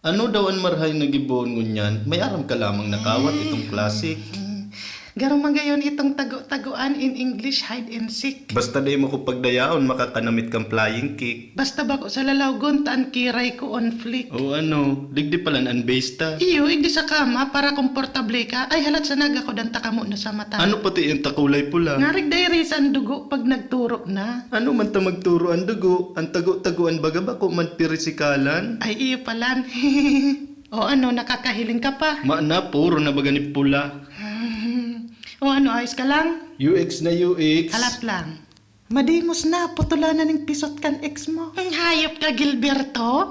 Ano daw ang marhay na giboon ngunyan? May aram ka lamang nakawat itong classic. Garong magayon itong tago-taguan in English hide and seek. Basta di mo ko pagdayaon makakanamit kang flying kick. Basta ba ko sa lalawgon taan kiray ko on flick. O ano, digdi palan ang basta. Iyo, hindi sa kama para komportable ka. Ay halat sa naga ko danta ka mo na sa mata. Ano pati yung takulay pula? Ngarig dairis ang dugo pag nagturo na. Ano man ta magturo ang dugo? Ang tago-taguan baga ba ko man pirisikalan? Ay iyo palan. O ano, nakakahiling ka pa? Maana, puro na baga ni pula. O ano, ayos ka lang? UX na UX. Halat lang. Madimos na, putulanan ng pisot kan ex mo. Ang hayop ka, Gilberto.